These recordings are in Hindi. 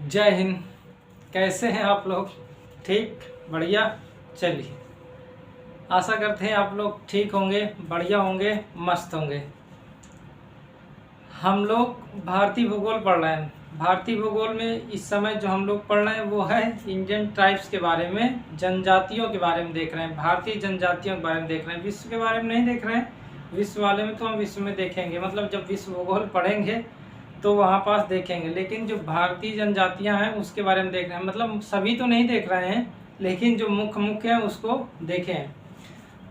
जय हिंद। कैसे हैं आप लोग? ठीक, बढ़िया। चलिए, आशा करते हैं आप लोग ठीक होंगे, बढ़िया होंगे, मस्त होंगे। हम लोग भारतीय भूगोल पढ़ रहे हैं। भारतीय भूगोल में इस समय जो हम लोग पढ़ रहे हैं वो है इंडियन ट्राइब्स के बारे में, जनजातियों के बारे में देख रहे हैं, भारतीय जनजातियों के बारे में देख रहे हैं। विश्व के बारे में नहीं देख रहे हैं। विश्व वाले में तो हम विश्व में देखेंगे, मतलब जब विश्व भूगोल पढ़ेंगे तो वहाँ पास देखेंगे। लेकिन जो भारतीय जनजातियाँ हैं उसके बारे में देख रहे हैं, मतलब सभी तो नहीं देख रहे हैं, लेकिन जो मुख्य मुख्य है उसको देखें।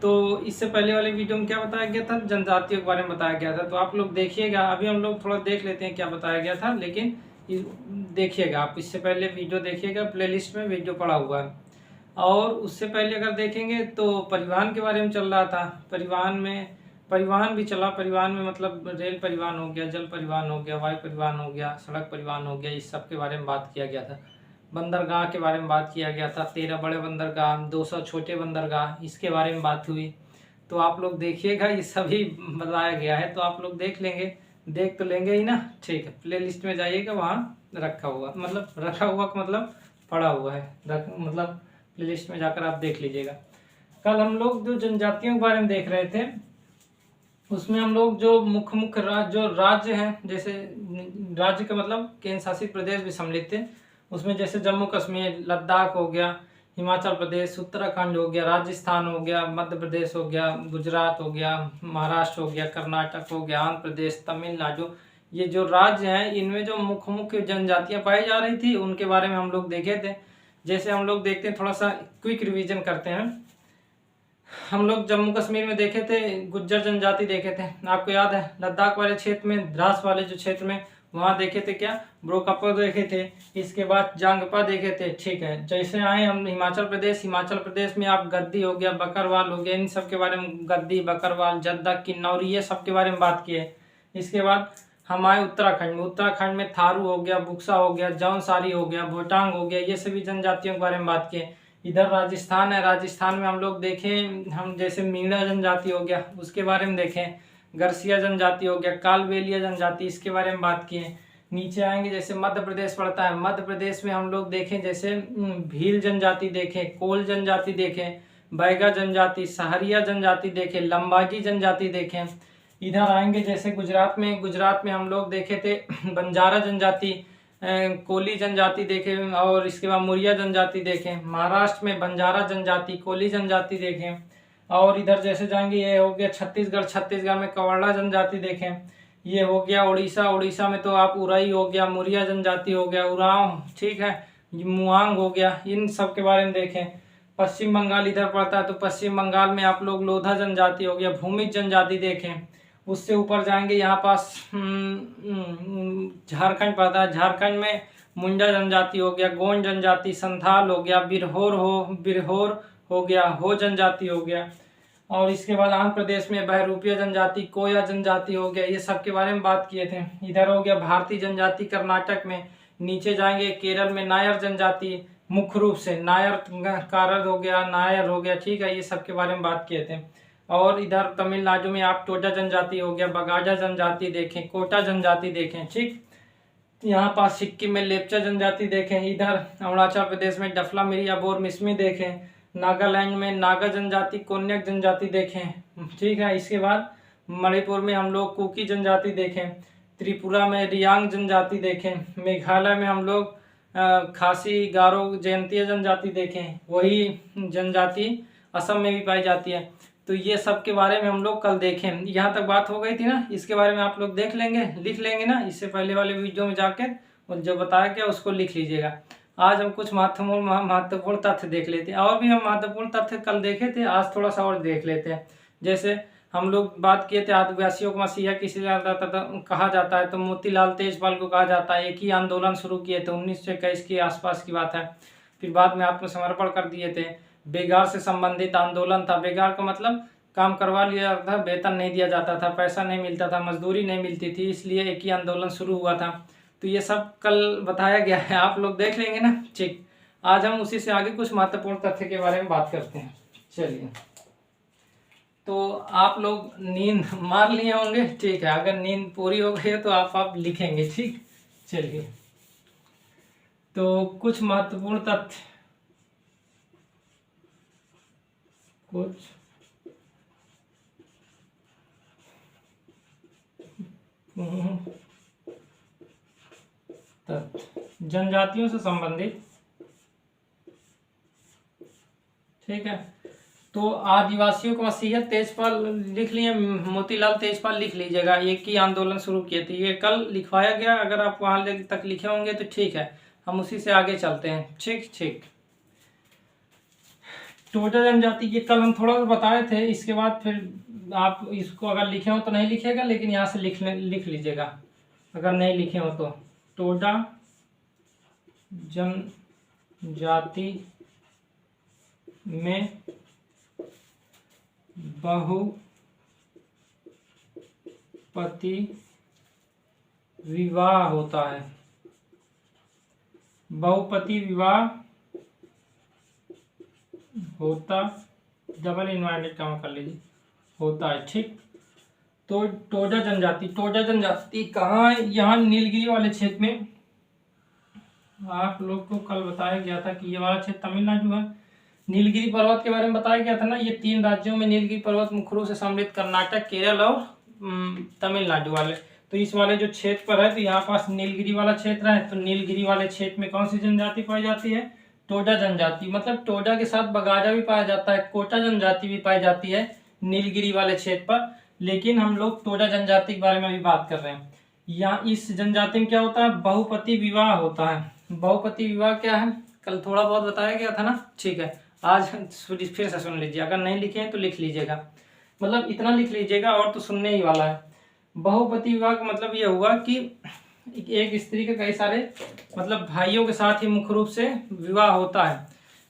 तो इससे पहले वाले वीडियो में क्या बताया गया था? जनजातियों के बारे में बताया गया था, तो आप लोग देखिएगा। अभी हम लोग थोड़ा देख लेते हैं क्या बताया गया था, लेकिन देखिएगा आप, इससे पहले वीडियो देखिएगा, प्लेलिस्ट में वीडियो पड़ा हुआ है। और उससे पहले अगर देखेंगे तो परिवहन के बारे में चल रहा था। परिवहन भी चला। परिवहन में मतलब रेल परिवहन हो गया, जल परिवहन हो गया, वायु परिवहन हो गया, सड़क परिवहन हो गया, इस सब के बारे में बात किया गया था। बंदरगाह के बारे में बात किया गया था। 13 बड़े बंदरगाह, 200 छोटे बंदरगाह, इसके बारे में बात हुई। तो आप लोग देखिएगा, ये सभी बताया गया है, तो आप लोग देख लेंगे, देख तो लेंगे ही ना। ठीक है, प्ले लिस्ट में जाइएगा, वहाँ रखा हुआ, मतलब रखा हुआ का मतलब पड़ा हुआ है, मतलब प्ले लिस्ट में जाकर आप देख लीजिएगा। कल हम लोग जो जनजातियों के बारे में देख रहे थे, उसमें हम लोग जो मुख्य जो राज्य हैं, जैसे राज्य का मतलब केंद्र शासित प्रदेश भी सम्मिलित थे उसमें, जैसे जम्मू कश्मीर, लद्दाख हो गया, हिमाचल प्रदेश, उत्तराखंड हो गया, राजस्थान हो गया, मध्य प्रदेश हो गया, गुजरात हो गया, महाराष्ट्र हो गया, कर्नाटक हो गया, आंध्र प्रदेश, तमिलनाडु। ये जो राज्य हैं इनमें जो मुख्य मुख्य जनजातियां पाई जा रही थी उनके बारे में हम लोग देखे थे। जैसे हम लोग देखते हैं, थोड़ा सा क्विक रिवीजन करते हैं। हम लोग जम्मू कश्मीर में देखे थे, गुज्जर जनजाति देखे थे, आपको याद है। लद्दाख वाले क्षेत्र में, द्रास वाले जो क्षेत्र में, वहाँ देखे थे क्या, ब्रोकापा देखे थे। इसके बाद जांगपा देखे थे। ठीक है, जैसे आए हम हिमाचल प्रदेश में आप गद्दी हो गया, बकरवाल हो गया, इन सब के बारे में, गद्दी, बकरवाल, जद्दा, किन्नौरी, ये सब के बारे में बात किए। इसके बाद हम आए उत्तराखंड में थारू हो गया, बुक्सा हो गया, जौनसारी हो गया, भोटांग हो गया, ये सभी जनजातियों के बारे में बात किए। इधर राजस्थान है, राजस्थान में हम लोग देखें, हम जैसे मीणा जनजाति हो गया उसके बारे में देखें, गरसिया जनजाति हो गया, कालबेलिया जनजाति, इसके बारे में बात किए। नीचे आएंगे, जैसे मध्य प्रदेश पड़ता है, मध्य प्रदेश में हम लोग देखें, जैसे भील जनजाति देखें, कोल जनजाति देखें, बैगा जनजाति, सहरिया जनजाति देखें, लंबाजी जनजाति देखें। इधर आएंगे, जैसे गुजरात में हम लोग देखे थे बंजारा जनजाति, कोली जनजाति देखे, और इसके बाद मुरिया जनजाति देखें। महाराष्ट्र में बंजारा जनजाति, कोली जनजाति देखें। और इधर जैसे जाएंगे, ये हो गया छत्तीसगढ़ में कवर्ला जनजाति देखें। ये हो गया उड़ीसा में तो आप उराई हो गया, मुरिया जनजाति हो गया, उरांव, ठीक है, मुआंग हो गया, इन सब के बारे में देखें। पश्चिम बंगाल इधर पड़ता है, तो पश्चिम बंगाल में आप लोग लोधा जनजाति हो गया, भूमिज जनजाति देखें। उससे ऊपर जाएंगे, यहाँ पास झारखंड पड़ता है, झारखंड में मुंडा जनजाति हो गया, गोंड जनजाति, संथाल हो गया, बिरहोर हो गया, हो जनजाति हो गया। और इसके बाद आंध्र प्रदेश में बहरूपिया जनजाति, कोया जनजाति हो गया, ये सब के बारे में बात किए थे। इधर हो गया भारतीय जनजाति कर्नाटक में। नीचे जाएंगे, केरल में नायर जनजाति, मुख्य रूप से नायर कारद हो गया, नायर हो गया, ठीक है, ये सब के बारे में बात किए थे। और इधर तमिलनाडु में आप टोडा जनजाति हो गया, बगाड़ा जनजाति देखें, कोटा जनजाति देखें, ठीक। यहाँ पास सिक्किम में लेप्चा जनजाति देखें। इधर अरुणाचल प्रदेश में डफला मिरिया बोर मिसमी देखें। नागालैंड में नागा जनजाति, कोन्याक जनजाति देखें, ठीक है। इसके बाद मणिपुर में हम लोग कुकी जनजाति देखें। त्रिपुरा में रियांग जनजाति देखें। मेघालय में हम लोग खासी, गारो, जयंतीय जनजाति देखें। वही जनजाति असम में भी पाई जाती है। तो ये सब के बारे में हम लोग कल देखें। यहाँ तक बात हो गई थी ना, इसके बारे में आप लोग देख लेंगे, लिख लेंगे ना, इससे पहले वाले वीडियो में जाकर और जो बताया गया उसको लिख लीजिएगा। आज हम कुछ महत्वपूर्ण तथ्य देख लेते हैं। और भी हम महत्वपूर्ण तथ्य कल देखे थे, आज थोड़ा सा और देख लेते हैं। जैसे हम लोग बात किए थे, आदिवासियों को मसीहा किसे कहा जाता है, तो मोतीलाल तेजपाल को कहा जाता है। एक ही आंदोलन शुरू किए थे, 1921 के आसपास की बात है। फिर बाद में आत्मसमर्पण कर दिए थे। बेगार से संबंधित आंदोलन था। बेगार का मतलब काम करवा लिया जाता था, वेतन नहीं दिया जाता था, पैसा नहीं मिलता था, मजदूरी नहीं मिलती थी, इसलिए एक ही आंदोलन शुरू हुआ था। तो ये सब कल बताया गया है, आप लोग देख लेंगे ना, ठीक। आज हम उसी से आगे कुछ महत्वपूर्ण तथ्य के बारे में बात करते हैं। चलिए, तो आप लोग नींद मार लिए होंगे, ठीक है। अगर नींद पूरी हो गई है तो आप लिखेंगे, ठीक। चलिए, तो कुछ महत्वपूर्ण तथ्य, कुछ तथ्य जनजातियों से संबंधित, ठीक है। तो आदिवासियों को मसीहत तेजपाल लिख लिए, मोतीलाल तेजपाल लिख लीजिएगा, एक ही आंदोलन शुरू किए थे, ये कल लिखवाया गया, अगर आप वहां तक लिखे होंगे तो ठीक है, हम उसी से आगे चलते हैं। ठीक ठीक। टोडा जनजाति ये कल हम थोड़ा सा बताए थे, इसके बाद फिर आप इसको अगर लिखे हो तो नहीं लिखेगा, लेकिन यहाँ से लिख लीजिएगा अगर नहीं लिखे हो तो। टोडा जनजाति में बहुपति विवाह होता है। बहुपति विवाह होता, डबल इन्वाइटेड काम कर लीजिए, होता है। ठीक। तो टोडा जनजाति कहाँ है? यहाँ नीलगिरी वाले क्षेत्र में। आप लोग को कल बताया गया था कि ये वाला क्षेत्र तमिलनाडु है। नीलगिरी पर्वत के बारे में बताया गया था ना, ये 3 राज्यों में नीलगिरी पर्वत मुख्य रूप से सम्मिलित, कर्नाटक, केरल और तमिलनाडु वाले। तो इस वाले जो क्षेत्र पर है, तो यहाँ पास नीलगिरी वाला क्षेत्र है, तो नीलगिरी वाले क्षेत्र में कौन सी जनजाति पाई जाती है? टोडा जनजाति। मतलब टोडा के साथ बगाजा भी पाया जाता है, कोटा जनजाति भी पाई जाती है नीलगिरी वाले क्षेत्र पर, लेकिन हम लोग टोडा जनजाति के बारे में अभी बात कर रहे हैं। यहाँ इस जनजाति में क्या होता है? बहुपति विवाह होता है। बहुपति विवाह क्या है? कल थोड़ा बहुत बताया गया था ना। ठीक है, आज फिर से सुन लीजिए, अगर नहीं लिखे हैं तो लिख लीजिएगा, मतलब इतना लिख लीजिएगा, और तो सुनने ही वाला है। बहुपति विवाह का मतलब ये हुआ कि एक स्त्री के कई सारे मतलब भाइयों के साथ ही मुख्य रूप से विवाह होता है,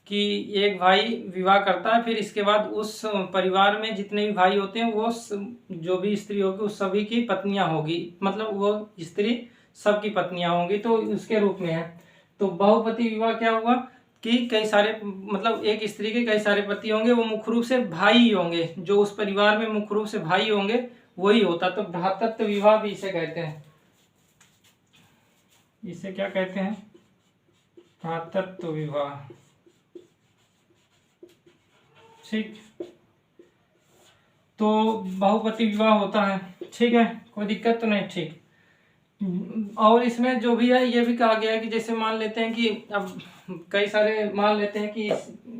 कि एक भाई विवाह करता है, फिर इसके बाद उस परिवार में जितने भी भाई होते हैं वो जो भी स्त्री होगी उस सभी की पत्नियां होगी, मतलब वो स्त्री सबकी पत्नियां होंगी, तो उसके रूप में है। तो बहुपति विवाह क्या हुआ कि कई सारे मतलब एक स्त्री के कई सारे पति होंगे, वो मुख्य रूप से भाई ही होंगे, जो उस परिवार में मुख्य रूप से भाई होंगे वही होता। तो भ्रातृत्व विवाह भी इसे कहते हैं। इसे क्या कहते हैं? भ्रातृत्व विवाह। ठीक। तो बहुपति विवाह होता है, ठीक है, कोई दिक्कत तो नहीं। ठीक। और इसमें जो भी है ये भी कहा गया है कि जैसे मान लेते हैं कि अब कई सारे मान लेते हैं कि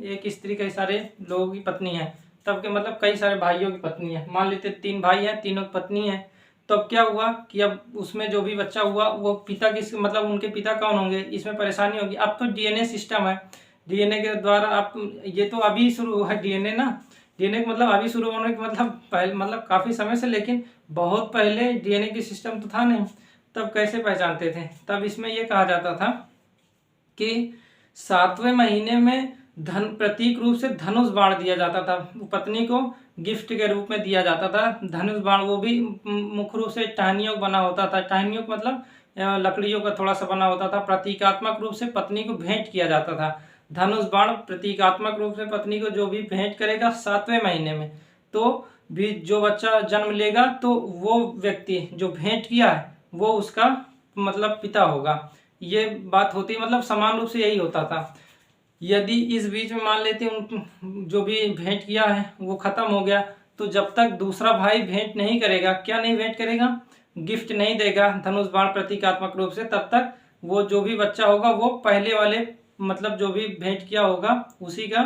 एक स्त्री कई सारे लोगों की पत्नी है, तब के मतलब कई सारे भाइयों की पत्नी है, मान लेते 3 भाई हैं, तीनों की पत्नी है। तो अब क्या हुआ कि अब उसमें जो भी बच्चा हुआ वो पिता किस मतलब उनके पिता कौन होंगे, इसमें परेशानी होगी। अब तो डीएनए सिस्टम है, डीएनए के द्वारा आप ये तो अभी शुरू हुआ है डीएनए ना, डीएनए का मतलब अभी शुरू होने के मतलब पहले मतलब काफ़ी समय से, लेकिन बहुत पहले डीएनए की सिस्टम तो था नहीं, तब कैसे पहचानते थे? तब इसमें यह कहा जाता था कि 7वें महीने में प्रतीक रूप से धनुष बाण दिया जाता था, पत्नी को गिफ्ट के रूप में दिया जाता था धनुष बाण। वो भी मुख्य रूप से टहनियों बना होता था, टहनियों का मतलब लकड़ियों का थोड़ा सा बना होता था, प्रतीकात्मक रूप से पत्नी को भेंट किया जाता था। धनुष बाण प्रतीकात्मक रूप से पत्नी को जो भी भेंट करेगा 7वें महीने में, तो भी जो बच्चा जन्म लेगा तो वो व्यक्ति जो भेंट किया है वो उसका मतलब पिता होगा। ये बात होती मतलब समान रूप से यही होता था। यदि इस बीच में मान लेते उन जो भी भेंट किया है वो खत्म हो गया, तो जब तक दूसरा भाई भेंट नहीं करेगा, क्या नहीं भेंट करेगा? गिफ्ट नहीं देगा धनुष बाण प्रतीकात्मक रूप से, तब तक वो जो भी बच्चा होगा वो पहले वाले मतलब जो भी भेंट किया होगा उसी का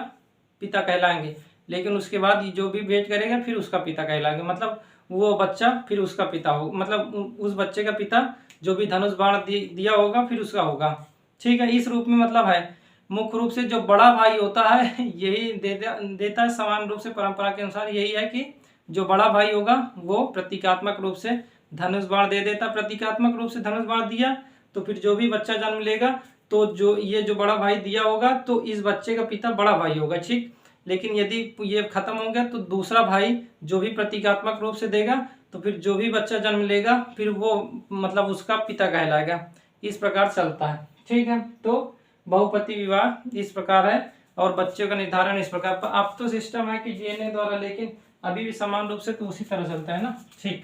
पिता कहलाएंगे। लेकिन उसके बाद जो भी भेंट करेगा फिर उसका पिता कहलाएंगे, मतलब वो बच्चा फिर उसका पिता हो, मतलब उस बच्चे का पिता जो भी धनुष बाण दिया होगा फिर उसका होगा। ठीक है, इस रूप में मतलब है। मुख्य रूप से जो बड़ा भाई होता है यही देता है, समान रूप से परंपरा के अनुसार यही है कि जो बड़ा भाई होगा वो प्रतीकात्मक रूप से धनुष बाण दे देता। प्रतीकात्मक रूप से धनुष बाण दिया तो फिर जो भी बच्चा जन्म लेगा तो जो बड़ा भाई दिया होगा तो इस बच्चे का पिता बड़ा भाई होगा। ठीक। लेकिन यदि ये खत्म हो गया तो दूसरा भाई जो भी प्रतीकात्मक रूप से देगा तो फिर जो भी बच्चा जन्म लेगा फिर वो मतलब उसका पिता कहलाएगा। इस प्रकार चलता है। ठीक है, तो बहुपति विवाह इस प्रकार है और बच्चों का निर्धारण इस प्रकार। अब तो सिस्टम है कि डीएनए द्वारा, लेकिन अभी भी समान रूप से तो उसी तरह चलता है ना। ठीक।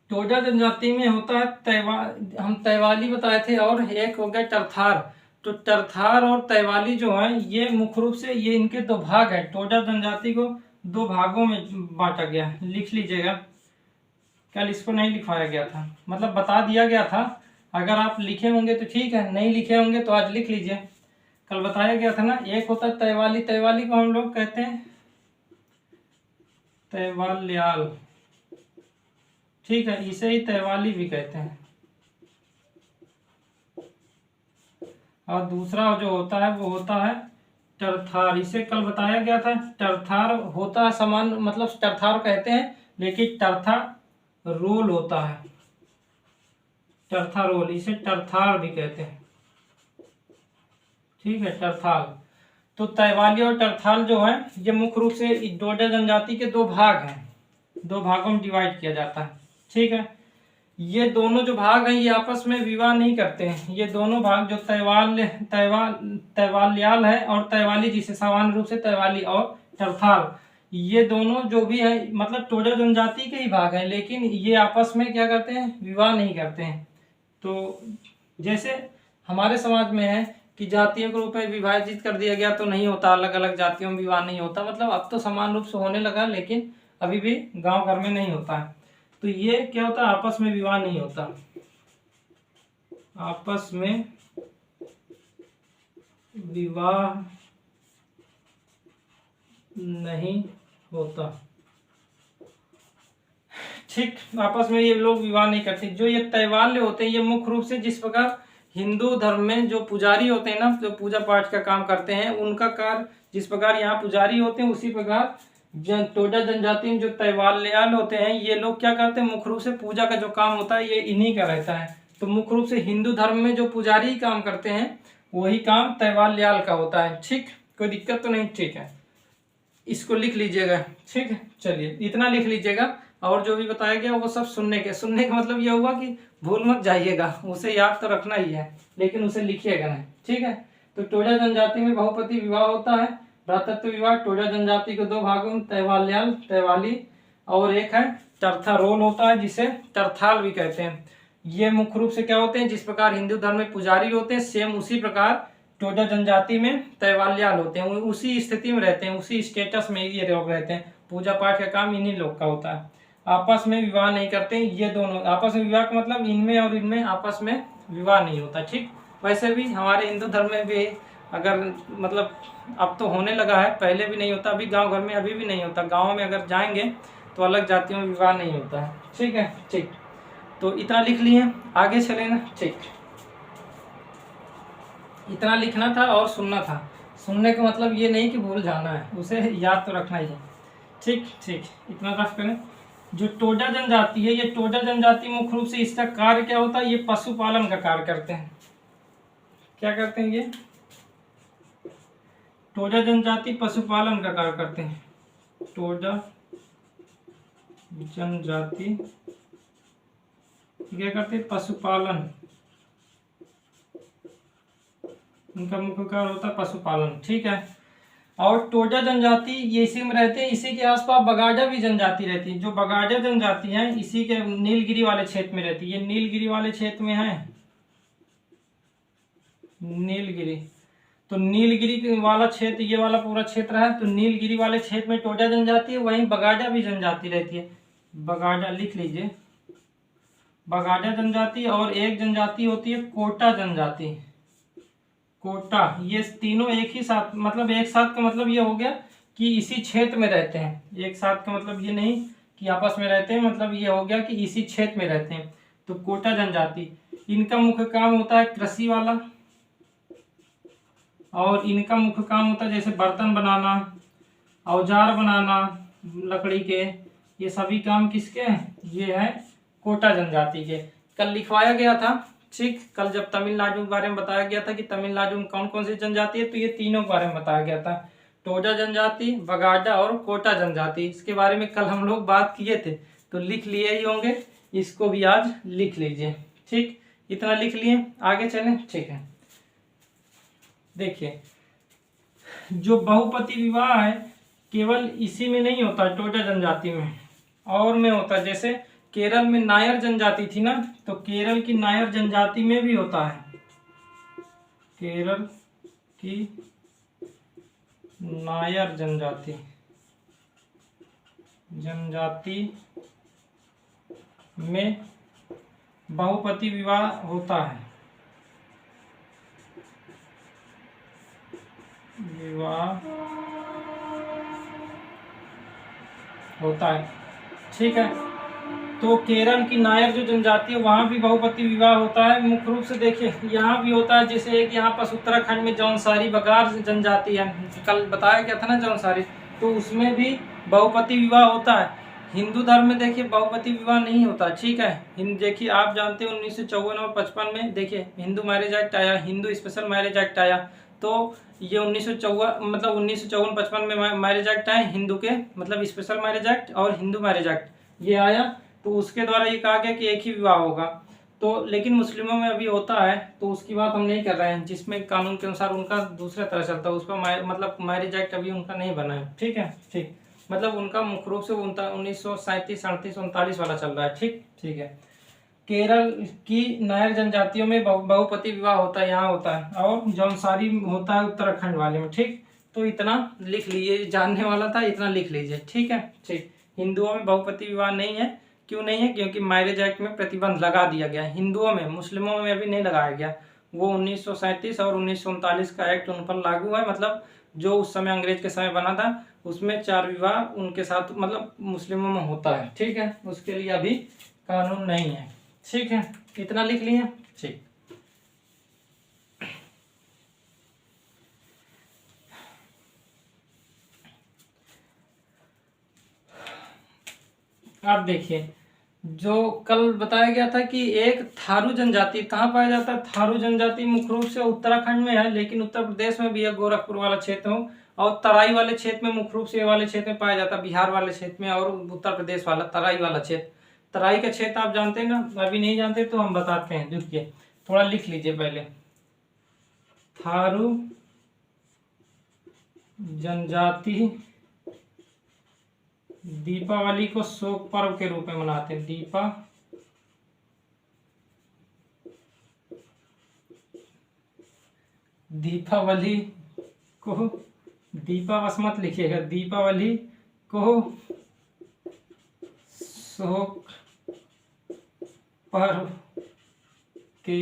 टोडा जनजाति में होता है हम तैवाली बताए थे, और एक हो गया टरथार। तो टरथार और तैवाली जो है ये मुख्य रूप से ये इनके दो भाग है। टोडा जनजाति को दो भागों में बांटा गया है, लिख लीजिएगा। कल इसको नहीं लिखवाया गया था, मतलब बता दिया गया था। अगर आप लिखे होंगे तो ठीक है, नहीं लिखे होंगे तो आज लिख लीजिए। कल बताया गया था ना, एक होता है तैवाली, तैवाली को हम लोग कहते हैं तैवाल्याल, ठीक है, इसे ही तैवाली भी कहते हैं। और दूसरा जो होता है वो होता है टरथार, इसे कल बताया गया था। टरथार होता है समान, मतलब टरथार कहते हैं, लेकिन टरथा रोल होता है, टरथा रोल, इसे टरथार भी कहते हैं, ठीक है, टरथाल। तो तैवाली और टरथाल जो है ये मुख्य रूप से टोडा जनजाति के दो भाग हैं, दो भागों में डिवाइड किया जाता है, ठीक है। ये दोनों जो भाग हैं ये आपस में विवाह नहीं करते हैं। ये दोनों भाग जो तैवाल्याल है और तैवाली, जिसे सामान्य रूप से तैवाली और टरथाल, ये दोनों जो भी है मतलब टोडा जनजाति के ही भाग हैं, लेकिन ये आपस में क्या करते हैं, विवाह नहीं करते हैं। तो जैसे हमारे समाज में है कि जातियों के रूप में विभाजित कर दिया गया तो नहीं होता, अलग अलग जातियों में विवाह नहीं होता, मतलब अब तो समान रूप से होने लगा, लेकिन अभी भी गांव घर में नहीं होता है। तो ये क्या होता है, आपस में विवाह नहीं होता, आपस में विवाह नहीं होता, ठीक, आपस में ये लोग विवाह नहीं करते। जो ये तैवाल्य होते हैं ये मुख्य रूप से जिस प्रकार हिंदू धर्म में जो पुजारी होते हैं ना, जो पूजा पाठ का काम करते हैं, उनका कार्य जिस प्रकार यहाँ पुजारी होते हैं, उसी प्रकार टोडा जनजाति में जो तैवाल्याल होते हैं ये लोग क्या करते हैं, मुख्य रूप से पूजा का जो काम होता है ये इन्हीं का रहता है। तो मुख्य रूप से हिंदू धर्म में जो पुजारी काम करते हैं वही काम तैवाल्याल का होता है, ठीक, कोई दिक्कत तो नहीं, ठीक है, इसको लिख लीजिएगा, ठीक है। चलिए इतना लिख लीजिएगा, और जो भी बताया गया वो सब सुनने का मतलब ये हुआ कि भूल मत जाइएगा, उसे याद तो रखना ही है, लेकिन उसे लिखिएगा नहीं, ठीक है। तो टोडा जनजाति में बहुपति विवाह होता है, भ्रातृत्व विवाह। टोडा जनजाति के दो भागों में तैवाल्याल तैवाली और एक है टरथा रोल होता है, जिसे टरथाल भी कहते हैं। ये मुख्य रूप से क्या होते हैं, जिस प्रकार हिंदू धर्म में पुजारी होते हैं, सेम उसी प्रकार टोडा जनजाति में तैवाल्याल होते हैं, उसी स्थिति में रहते हैं, उसी स्टेटस में ये लोग रहते हैं। पूजा पाठ का काम इन्हीं लोग का होता है, आपस में विवाह नहीं करते। ये दोनों आपस में विवाह का मतलब इनमें और इनमें आपस में विवाह नहीं होता, ठीक। वैसे भी हमारे हिंदू धर्म में भी अगर मतलब अब तो होने लगा है, पहले भी नहीं होता, अभी गांव घर में अभी भी नहीं होता। गाँव में अगर जाएंगे तो अलग जातियों में विवाह नहीं होता है, ठीक है, ठीक। तो इतना लिख लिए, आगे चले ना, ठीक। इतना लिखना था और सुनना था। सुनने का मतलब ये नहीं कि भूल जाना है, उसे याद तो रखना ही है, ठीक ठीक। इतना रफ करें। जो टोडा जनजाति है, ये टोडा जनजाति मुख्य रूप से इसका कार्य क्या होता है, ये पशुपालन का कार्य करते हैं। क्या करते हैं ये टोडा जनजाति, पशुपालन का कार्य करते हैं। टोडा जनजाति क्या करते हैं, पशुपालन, उनका मुख्य कार्य होता है पशुपालन, ठीक है। और टोडा जनजाति ये इसी में रहते हैं, इसी के आसपास बगाड़ा भी जनजाति रहती है। जो बगाड़ा जनजाति है इसी के नीलगिरी वाले क्षेत्र में रहती है। ये नीलगिरी वाले क्षेत्र में है, नीलगिरी, तो नीलगिरी वाला क्षेत्र, ये वाला पूरा क्षेत्र है, तो नीलगिरी वाले क्षेत्र में टोडा जनजाति है, वहीं बगाड़ा भी जनजाति रहती है। बगाड़ा लिख लीजिए, बगाड़ा जनजाति, और एक जनजाति होती है कोटा जनजाति, कोटा। ये तीनों एक ही साथ, मतलब एक साथ का मतलब ये हो गया कि इसी क्षेत्र में रहते हैं। एक साथ का मतलब ये नहीं कि आपस में रहते हैं, मतलब ये हो गया कि इसी क्षेत्र में रहते हैं। तो कोटा जनजाति, इनका मुख्य काम होता है कृषि वाला, और इनका मुख्य काम होता है जैसे बर्तन बनाना, औजार बनाना लकड़ी के, ये सभी काम किसके हैं, ये है कोटा जनजाति के। कल लिखवाया गया था, ठीक, कल जब तमिलनाडु के बारे में बताया गया था कि तमिलनाडु में कौन कौन सी जनजाति है, तो ये तीनों के बारे में बताया गया था, टोडा जनजाति, बगाड़ा और कोटा जनजाति। इसके बारे में कल हम लोग बात किए थे, तो लिख लिए ही होंगे, इसको भी आज लिख लीजिए, ठीक। इतना लिख लिए, आगे चलें, ठीक है। देखिए, जो बहुपति विवाह है केवल इसी में नहीं होता, टोडा जनजाति में और में होता है। जैसे केरल में नायर जनजाति थी ना, तो केरल की नायर जनजाति में भी होता है, केरल की नायर जनजाति में बहुपति विवाह होता है, ठीक है। तो केरल की नायर जो जनजाति है वहाँ भी बहुपति विवाह होता है। मुख्य रूप से देखिए यहाँ भी होता है, जैसे एक यहाँ पास उत्तराखंड में जौनसारी बघार जनजाति है, कल बताया गया था ना जौनसारी, तो उसमें भी बहुपति विवाह होता है। हिंदू धर्म में देखिए बहुपति विवाह नहीं होता, ठीक है। देखिए आप जानते हो 1954 और 55 में देखिए हिंदू मैरिज एक्ट आया, हिंदू स्पेशल मैरिज एक्ट आया। तो ये 1954-55 में मैरिज एक्ट आए, हिंदू के मतलब स्पेशल मैरिज एक्ट और हिंदू मैरिज एक्ट ये आया। तो उसके द्वारा ये कहा गया कि एक ही विवाह होगा। तो लेकिन मुस्लिमों में अभी होता है, तो उसकी बात हम नहीं कर रहे हैं, जिसमें कानून के अनुसार उनका दूसरा तरह चलता है, उस पर मतलब मैरिज एक्ट अभी उनका नहीं बना है, ठीक है। ठीक, मतलब उनका मुख्य रूप से 1937, 38, 39 वाला चल रहा है, ठीक है। केरल की नायर जनजातियों में बहुपति विवाह होता है, यहाँ होता है, और जौनसारी होता है उत्तराखंड वाले में, ठीक। तो इतना लिख लीजिए, जानने वाला था इतना लिख लीजिए, ठीक है। ठीक, हिंदुओं में बहुपति विवाह नहीं है, क्यों नहीं है? क्योंकि मैरिज एक्ट में प्रतिबंध लगा दिया गया है हिंदुओं में, मुस्लिमों में अभी नहीं लगाया गया। वो 1937 और 1939 का एक्ट उन पर लागू है, मतलब जो उस समय अंग्रेज के समय बना था उसमें 4 विवाह उनके साथ मतलब मुस्लिमों में होता है, ठीक है। उसके लिए अभी कानून नहीं है, ठीक है। इतना लिख लिए, ठीक। आप देखिए जो कल बताया गया था कि एक थारू जनजाति कहाँ पाया जाता है, थारू जनजाति मुख्य रूप से उत्तराखंड में है, लेकिन उत्तर प्रदेश में भी है, गोरखपुर वाला क्षेत्र हो, और तराई वाले क्षेत्र में मुख्य रूप से ये वाले क्षेत्र में पाया जाता है, बिहार वाले क्षेत्र में और उत्तर प्रदेश वाला तराई वाला क्षेत्र। तराई का क्षेत्र आप जानते हैं ना, अभी नहीं जानते तो हम बताते हैं, देखिए थोड़ा लिख लीजिए पहले। थारू जनजाति दीपावली को शोक पर्व के रूप में मनाते हैं, दीपावली को, दीपावस मत लिखिएगा, दीपावली को शोक पर्व के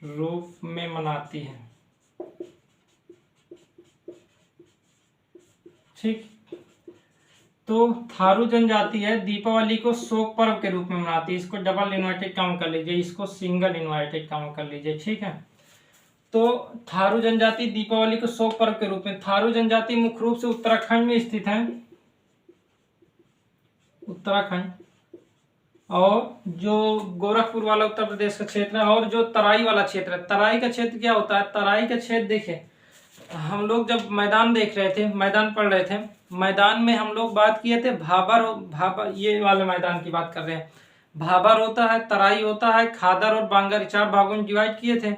रूप में मनाती है, ठीक। तो थारू जनजाति है, दीपावली को शोक पर्व के रूप में मनाती है, इसको डबल इन्वर्टेड काउंट कर लीजिए, इसको सिंगल इन्वर्टेड काउंट कर लीजिए, ठीक है। तो थारू जनजाति दीपावली को शोक पर्व के रूप में, थारू जनजाति मुख्य रूप से उत्तराखंड में स्थित है, उत्तराखंड, और जो गोरखपुर वाला उत्तर प्रदेश का क्षेत्र है, और जो तराई वाला क्षेत्र है, तराई का क्षेत्र क्या होता है, तराई का क्षेत्र देखिए हम लोग जब मैदान देख रहे थे, मैदान पढ़ रहे थे, मैदान में हम लोग बात किए थे भाबर, ये वाले मैदान की बात कर रहे हैं। भाबर होता है, तराई होता है, खादर और बांगर 4 भागों में डिवाइड किए थे।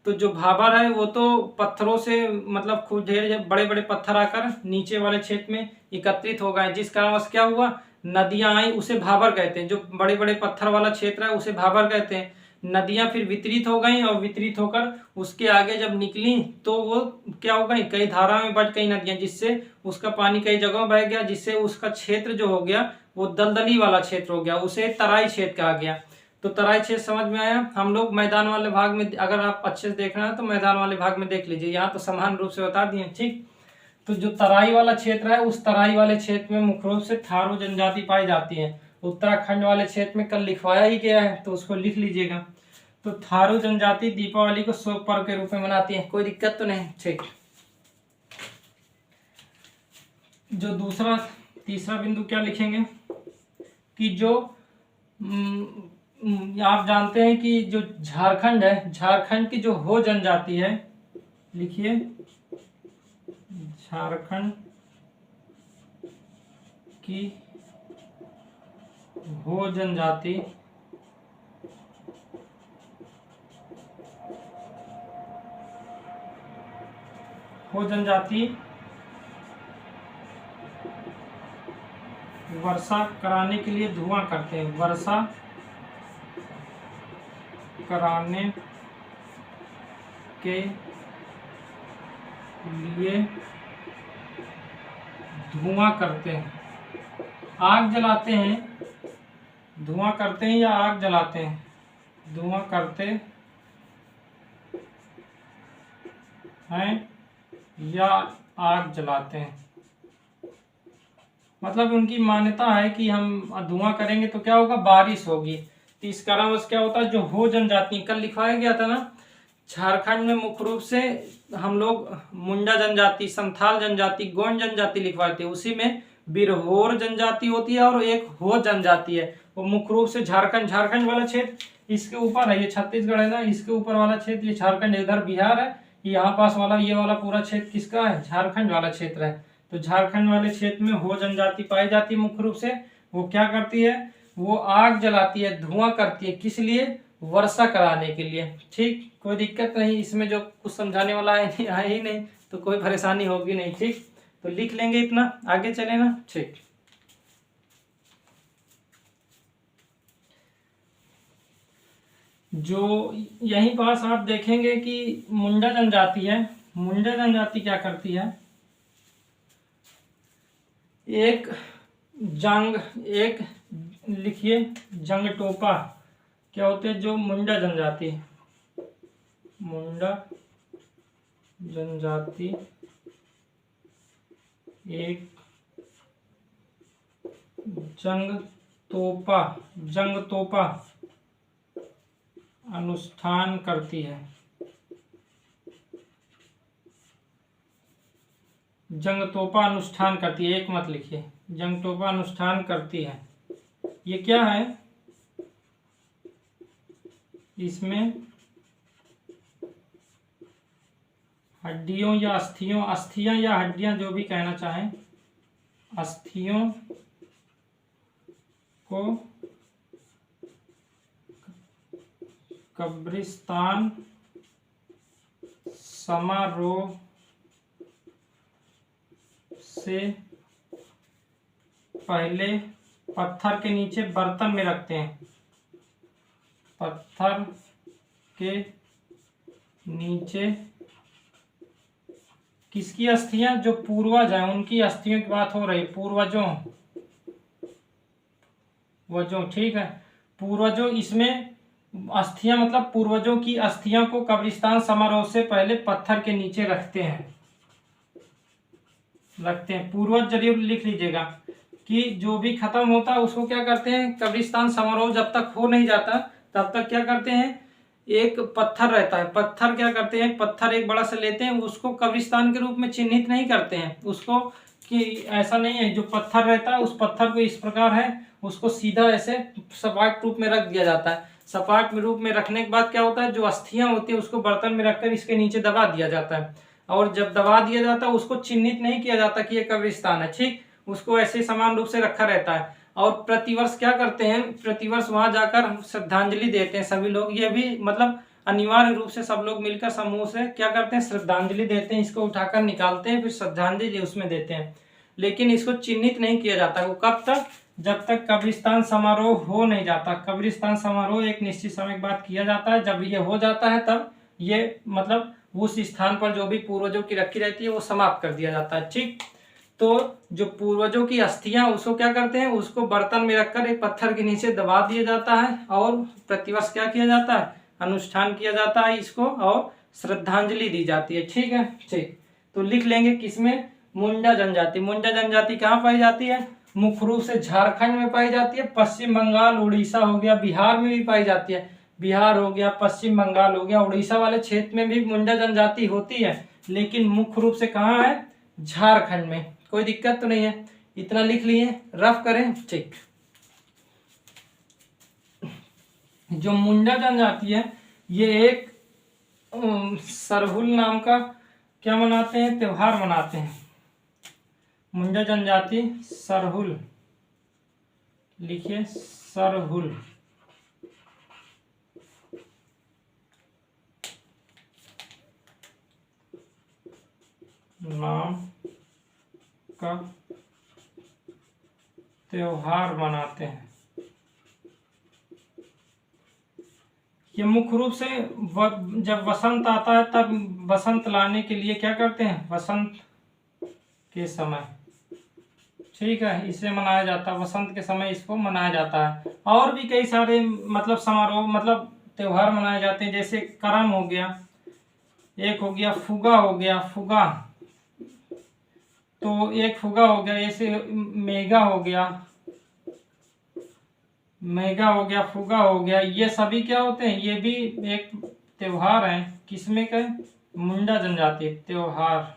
तो जो भाबर है वो तो पत्थरों से मतलब खूब ढेर बड़े बड़े पत्थर आकर नीचे वाले क्षेत्र में एकत्रित हो गए, जिस कारणवश क्या हुआ, नदियां आई, उसे भाबर कहते हैं। जो बड़े बड़े पत्थर वाला क्षेत्र है उसे भाबर कहते हैं। नदियां फिर वितरित हो गई, और वितरित होकर उसके आगे जब निकली तो वो क्या हो गई, कई धारा में बट गई नदियां, जिससे उसका पानी कई जगहों बह गया, जिससे उसका क्षेत्र जो हो गया वो दलदली वाला क्षेत्र हो गया, उसे तराई क्षेत्र कहा गया। तो तराई क्षेत्र समझ में आया। हम लोग मैदान वाले भाग में, अगर आप अच्छे से देखना है तो मैदान वाले भाग में देख लीजिए, यहाँ तो समान रूप से बता दिए, ठीक। तो जो तराई वाला क्षेत्र है, उस तराई वाले क्षेत्र में मुख्य रूप से थारू जनजाति पाई जाती है। उत्तराखंड वाले क्षेत्र में कल लिखवाया ही गया है, तो उसको लिख लीजिएगा। तो थारू जनजाति दीपावली को शोक पर्व के रूप में मनाती है, कोई दिक्कत तो नहीं, ठीक। जो तीसरा बिंदु क्या लिखेंगे कि जो आप जानते हैं कि जो झारखंड है, झारखंड की जो हो जनजाति है, लिखिए झारखंड की हो जनजाति वर्षा कराने के लिए धुआं करते हैं, वर्षा कराने के लिए धुआं करते हैं। आग जलाते हैं, धुआं करते हैं या आग जलाते हैं? धुआं करते हैं या आग जलाते हैं। मतलब उनकी मान्यता है कि हम धुआं करेंगे तो क्या होगा, बारिश होगी। तो इस कारणवश क्या होता है, जो हो जनजाति कल लिखवाया गया था ना, झारखंड में मुख्य रूप से हम लोग मुंडा जनजाति, संथाल जनजाति, गोंड जनजाति लिखवाए थे। उसी में बिरहोर जनजाति होती है और एक हो जनजाति है। वो मुख्य रूप से झारखंड वाला क्षेत्र इसके ऊपर है, ये छत्तीसगढ़ है ना, इसके ऊपर वाला क्षेत्र ये झारखंड, इधर बिहार है, यहाँ पास वाला ये वाला पूरा क्षेत्र किसका है, झारखंड वाला क्षेत्र है। तो झारखंड वाले क्षेत्र में हो जनजाति पाई जाती है मुख्य रूप से। वो क्या करती है, वो आग जलाती है, धुआं करती है, किस लिए, वर्षा कराने के लिए। ठीक, कोई दिक्कत नहीं इसमें, जो कुछ समझाने वाला है ही नहीं, तो कोई परेशानी होगी नहीं। ठीक, तो लिख लेंगे इतना, आगे चले ना। ठीक, जो यहीं पास आप देखेंगे कि मुंडा जनजाति है, मुंडा जनजाति क्या करती है, एक लिखिए जंग टोपा क्या होते हैं, जो मुंडा जनजाति, मुंडा जनजाति एक जंग तोपा अनुष्ठान करती है। जंगतोपा अनुष्ठान करती है, एक मत लिखिए, जंगतोपा अनुष्ठान करती है। ये क्या है, इसमें हड्डियों या अस्थियां या हड्डियां, जो भी कहना चाहें, अस्थियों को कब्रिस्तान समारोह से पहले पत्थर के नीचे बर्तन में रखते हैं, पत्थर के नीचे। किसकी अस्थियां, जो पूर्वज हैं उनकी अस्थियों की बात हो रही, पूर्वजों, ठीक है, पूर्वजों। इसमें अस्थियां मतलब पूर्वजों की अस्थियों को कब्रिस्तान समारोह से पहले पत्थर के नीचे रखते हैं। पूर्वज जरूर लिख लीजिएगा कि जो भी खत्म होता है उसको क्या करते हैं, कब्रिस्तान समारोह जब तक हो नहीं जाता तब तक क्या करते हैं, एक पत्थर रहता है, पत्थर क्या करते हैं, पत्थर एक बड़ा सा लेते हैं, उसको कब्रिस्तान के रूप में चिन्हित नहीं करते हैं उसको, कि ऐसा नहीं है, जो पत्थर रहता है उस पत्थर को इस प्रकार है, उसको सीधा ऐसे सपाट रूप में रख दिया जाता है। सपाट रूप में रखने के बाद क्या होता है, जो अस्थियां होती है उसको बर्तन में रखकर इसके नीचे दबा दिया जाता है, और जब दबा दिया जाता है उसको चिन्हित नहीं किया जाता कि ये कब्रिस्तान है। ठीक, उसको ऐसे समान रूप से रखा रहता है। और प्रतिवर्ष क्या करते हैं, प्रतिवर्ष वहां जाकर श्रद्धांजलि देते हैं सभी लोग। ये भी मतलब अनिवार्य रूप से सब लोग मिलकर समूह से क्या करते हैं, श्रद्धांजलि देते हैं, इसको उठाकर निकालते हैं, फिर श्रद्धांजलि उसमें देते हैं। लेकिन इसको चिन्हित नहीं किया जाता, वो कब तक, जब तक कब्रिस्तान समारोह हो नहीं जाता। कब्रिस्तान समारोह एक निश्चित समय के बाद किया जाता है, जब ये हो जाता है तब ये मतलब उस स्थान पर जो भी पूर्वजों की रखी रहती है वो समाप्त कर दिया जाता है। ठीक, तो जो पूर्वजों की अस्थियां उसको क्या करते हैं, उसको बर्तन में रखकर एक पत्थर के नीचे दबा दिया जाता है, और प्रतिवर्ष क्या किया जाता है, अनुष्ठान किया जाता है इसको, और श्रद्धांजलि दी जाती है। ठीक है, ठीक, तो लिख लेंगे किसमें, मुंडा जनजाति। मुंडा जनजाति कहाँ पाई जाती है, मुख्य रूप से झारखंड में पाई जाती है, पश्चिम बंगाल, उड़ीसा हो गया, बिहार में भी पाई जाती है। बिहार हो गया, पश्चिम बंगाल हो गया, उड़ीसा वाले क्षेत्र में भी मुंडा जनजाति होती है, लेकिन मुख्य रूप से कहाँ है, झारखंड में। कोई दिक्कत तो नहीं है, इतना लिख लिए, रफ करें। ठीक, जो मुंडा जनजाति है ये एक सरहुल नाम का क्या मनाते हैं, त्योहार मनाते हैं। मुंडा जनजाति सरहुल, लिखिए सरहुल नाम का त्योहार मनाते हैं। ये मुख्य रूप से जब वसंत आता है तब वसंत लाने के लिए क्या करते हैं, वसंत के समय, ठीक है, इसे मनाया जाता है, वसंत के समय इसको मनाया जाता है। और भी कई सारे मतलब समारोह मतलब त्योहार मनाए जाते हैं, जैसे करम हो गया, एक हो गया फुगा हो गया, फुगा तो एक फुगा हो गया, जैसे मेगा हो गया, मेगा हो गया, फुगा हो गया, ये सभी क्या होते हैं, ये भी एक त्योहार है। किसमें का, मुंडा जनजाति त्योहार,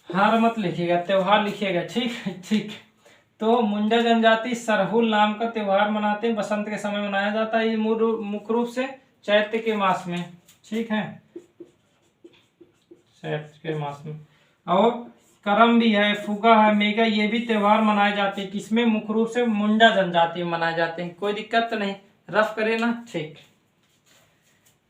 हार मत लिखिएगा, त्योहार लिखिएगा, ठीक है, ठीक। तो मुंडा जनजाति सरहुल नाम का त्योहार मनाते हैं, बसंत के समय मनाया जाता है। ये मुख्य रूप से चैत्र के मास में, ठीक है, चैत्र के मास में। और करम भी है, फुगा है, मेगा, ये भी त्योहार मनाए जाते हैं। किसमें, मुख्य रूप से मुंडा जनजाति में मनाए जाते हैं। कोई दिक्कत तो नहीं, रफ करे ना, ठीक।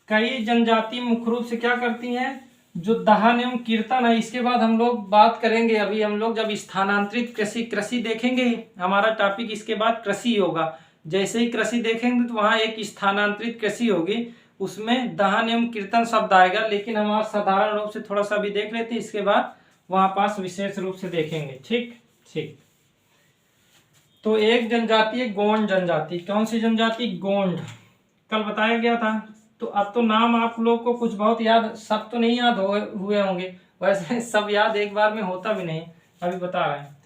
कई जनजाति मुख्य रूप से क्या करती हैं, जो दहन एवं कीर्तन है, इसके बाद हम लोग बात करेंगे। अभी हम लोग जब स्थानांतरित कृषि देखेंगे, हमारा टॉपिक इसके बाद कृषि होगा। जैसे ही कृषि देखेंगे तो वहाँ एक स्थानांतरित कृषि होगी, उसमें दहन एवं कीर्तन शब्द आएगा, लेकिन हम आज साधारण रूप से थोड़ा सा भी देख लेते हैं, इसके बाद वहाँ पास विशेष रूप से देखेंगे, ठीक ठीक। तो एक जनजाति है गोंड जनजाति। कौन सी जनजाति, गोंड, कल बताया गया था। तो अब तो नाम आप लोग को कुछ बहुत याद, सब तो नहीं याद हुए होंगे, वैसे सब याद एक बार में होता भी नहीं, अभी बता रहे हैं।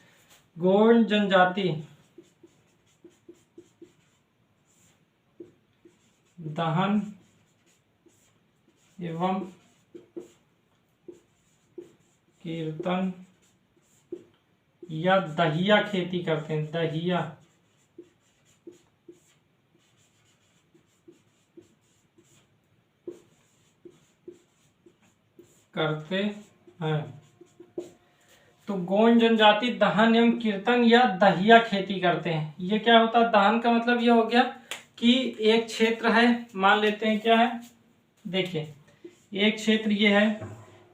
गोंड जनजाति दहन एवं कीर्तन या दहिया खेती करते हैं, दहिया करते हैं। तो गोंड जनजाति दहन एवं कीर्तन या दहिया खेती करते हैं। ये क्या होता है, दहन का मतलब ये हो गया कि एक क्षेत्र है, मान लेते हैं क्या है, देखिए एक क्षेत्र ये है,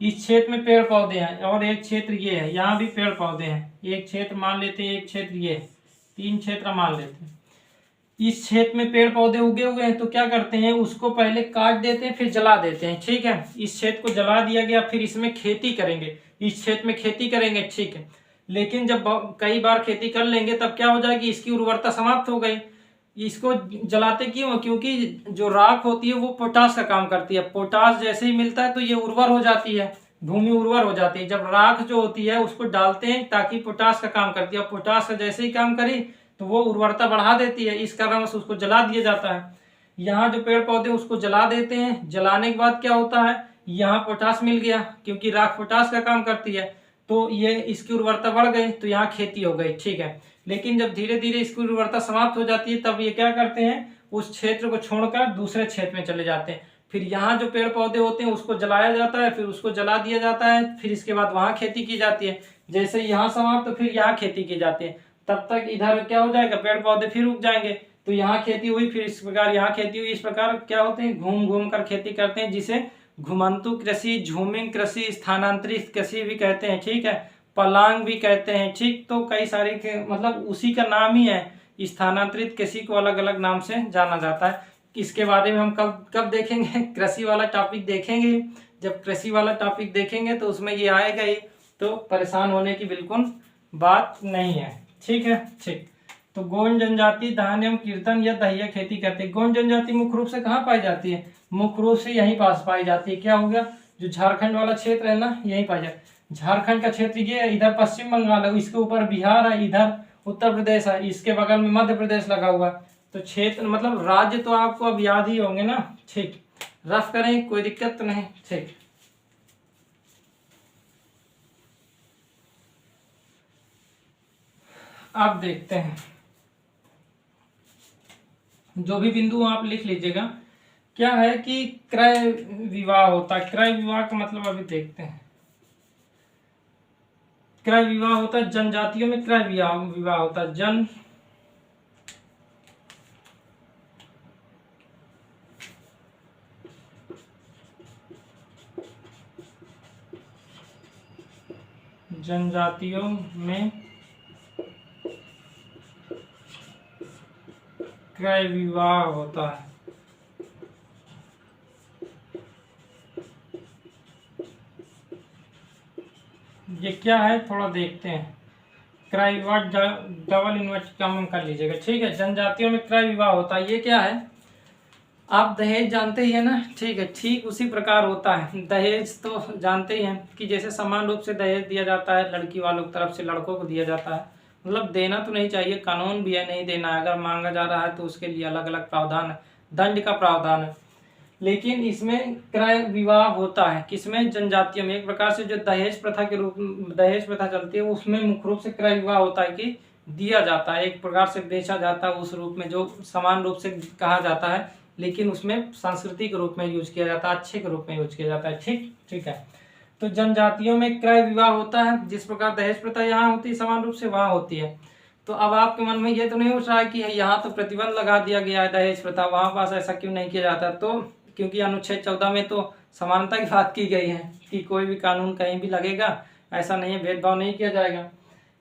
इस क्षेत्र में पेड़ पौधे हैं, और एक क्षेत्र ये है, यहाँ भी पेड़ पौधे हैं। एक क्षेत्र मान लेते हैं, एक क्षेत्र ये, तीन क्षेत्र मान लेते हैं। इस क्षेत्र में पेड़ पौधे उगे हुए हैं, तो क्या करते हैं, उसको पहले काट देते हैं, फिर जला देते हैं, ठीक है। इस क्षेत्र को जला दिया गया, फिर इसमें खेती करेंगे, इस क्षेत्र में खेती करेंगे, ठीक है। लेकिन जब कई बार खेती कर लेंगे तब क्या हो जाएगी, इसकी उर्वरता समाप्त हो गई। इसको जलाते क्यों, क्योंकि जो राख होती है वो पोटास का काम करती है। पोटास जैसे ही मिलता है तो ये उर्वर हो जाती है, भूमि उर्वर हो जाती है। जब राख जो होती है उसको डालते हैं ताकि पोटास का काम करती है, और पोटास का जैसे ही काम करी तो वो उर्वरता बढ़ा देती है, इस कारण से उसको जला दिया जाता है। यहाँ जो पेड़ पौधे उसको जला देते हैं, जलाने के बाद क्या होता है, यहाँ पोटास मिल गया, क्योंकि राख पोटास का काम करती है, तो ये इसकी उर्वरता बढ़ गई, तो यहाँ खेती हो गई, ठीक है। लेकिन जब धीरे धीरे इसकी उर्वरता समाप्त हो जाती है तब ये क्या करते हैं, उस क्षेत्र को छोड़कर दूसरे क्षेत्र में चले जाते हैं। फिर यहाँ जो पेड़ पौधे होते हैं उसको जलाया जाता है, फिर उसको जला दिया जाता है, फिर इसके बाद वहाँ खेती की जाती है। जैसे यहाँ समाप्त तो फिर यहाँ खेती की जाती है, तब तक इधर क्या हो जाएगा, पेड़ पौधे फिर उग जाएंगे, तो यहाँ खेती हुई, फिर इस प्रकार यहाँ खेती हुई। इस प्रकार क्या होते हैं, घूम घूम कर खेती करते हैं, जिसे घुमंतु कृषि, झूमिंग कृषि, स्थानांतरित कृषि भी कहते हैं, ठीक है, पलांग भी कहते हैं, ठीक। तो कई सारे मतलब उसी का नाम ही है, स्थानांतरित कृषि को अलग अलग नाम से जाना जाता है। इसके बारे में हम कब कब देखेंगे, कृषि वाला टॉपिक देखेंगे। जब कृषि वाला टॉपिक देखेंगे तो उसमें ये आएगा ही, तो परेशान होने की बिल्कुल बात नहीं है, ठीक है, ठीक। तो गोंड जनजाति दहन एवं कीर्तन या दहिया खेती करते हैं। गोंड जनजाति मुख्य रूप से कहाँ पाई जाती है, मुख्य रूप से यहीं पास पाई जाती है। क्या हो गया, जो झारखंड वाला क्षेत्र है ना, यहीं पाई जाती है। झारखंड का क्षेत्र ये है, इधर पश्चिम बंगाल है, इसके ऊपर बिहार है, इधर उत्तर प्रदेश है, इसके बगल में मध्य प्रदेश लगा हुआ। तो क्षेत्र मतलब राज्य तो आपको अब याद ही होंगे ना, ठीक। रफ करें, कोई दिक्कत तो नहीं, ठीक। अब देखते हैं, जो भी बिंदु आप लिख लीजिएगा। क्या है कि क्रय विवाह होता है, क्रय विवाह का मतलब अभी देखते हैं। क्रय विवाह होता है, जनजातियों में क्रय विवाह होता है, जनजातियों में क्रय विवाह होता है। ये क्या है थोड़ा देखते हैं। क्रय विवाह डबल इन्वर्ट कॉमन कर लीजिएगा, ठीक है। जनजातियों में क्रय विवाह होता है, ये क्या है, आप दहेज जानते ही है ना, ठीक है। ठीक उसी प्रकार होता है दहेज, तो जानते ही हैं कि जैसे समान रूप से दहेज दिया जाता है, लड़की वालों की तरफ से लड़कों को दिया जाता है। मतलब देना तो नहीं चाहिए, कानून भी है नहीं देना है, अगर मांगा जा रहा है तो उसके लिए अलग अलग प्रावधान है, दंड का प्रावधान है। लेकिन इसमें क्रय विवाह होता है किसमें, जनजातियों में। एक प्रकार से जो दहेज प्रथा के रूप दहेज प्रथा चलती है उसमें मुख्य रूप से क्रय विवाह होता है कि दिया जाता है, एक प्रकार से बेचा जाता है उस रूप में जो समान रूप से कहा जाता है, लेकिन उसमें सांस्कृतिक रूप में यूज किया जाता है, अच्छे के रूप में यूज किया जाता है, ठीक है। तो जनजातियों में क्रय विवाह होता है, जिस प्रकार दहेज प्रथा यहाँ होती है समान रूप से वहाँ होती है। तो अब आपके मन में ये तो नहीं उठ रहा है कि यहाँ तो प्रतिबंध लगा दिया गया है दहेज प्रथा, वहाँ पास ऐसा क्यों नहीं किया जाता। तो क्योंकि अनुच्छेद 14 में तो समानता की बात की गई है कि कोई भी कानून कहीं भी लगेगा, ऐसा नहीं है, भेदभाव नहीं किया जाएगा।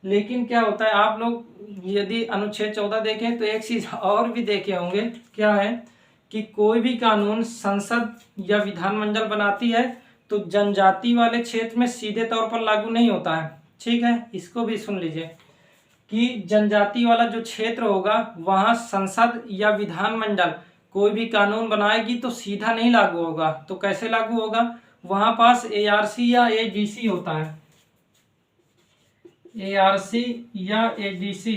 लेकिन क्या होता है, आप लोग यदि अनुच्छेद 14 देखें तो एक चीज और भी देखे होंगे, क्या है कि कोई भी कानून संसद या विधानमंडल बनाती है तो जनजाति वाले क्षेत्र में सीधे तौर पर लागू नहीं होता है, ठीक है। इसको भी सुन लीजिए कि जनजाति वाला जो क्षेत्र होगा वहाँ संसद या विधानमंडल कोई भी कानून बनाएगी तो सीधा नहीं लागू होगा। तो कैसे लागू होगा, वहाँ पास ARC या ADC होता है, ARC या ADC।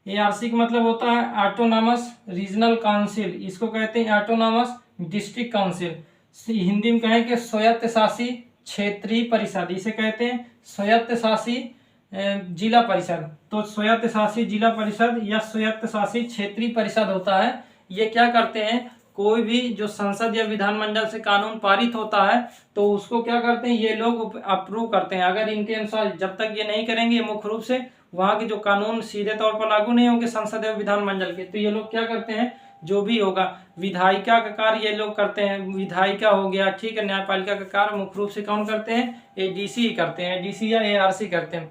ARC का मतलब होता है ऑटोनॉमस रीजनल काउंसिल, इसको कहते हैं ऑटोनॉमस डिस्ट्रिक्ट काउंसिल, हिंदी में कहें कि स्वायत्त शासी क्षेत्रीय परिषद, इसे कहते हैं स्वायत्त शासी जिला परिषद। तो स्वायत्त शासी जिला परिषद या स्वायत्त शासी क्षेत्रीय परिषद होता है। ये क्या करते हैं, कोई भी जो संसद या विधानमंडल से कानून पारित होता है तो उसको क्या करते हैं, ये लोग अप्रूव करते हैं। अगर इनके अनुसार जब तक ये नहीं करेंगे मुख्य रूप से वहाँ के जो कानून सीधे तौर पर लागू नहीं होंगे संसद या विधानमंडल के, तो ये लोग क्या करते हैं, जो भी होगा विधायिका का कार्य ये लोग करते हैं, विधायिका हो गया, ठीक है। न्यायपालिका का कार्य मुख्य रूप से कौन करते हैं, ADC करते हैं, ADC या ARC करते हैं।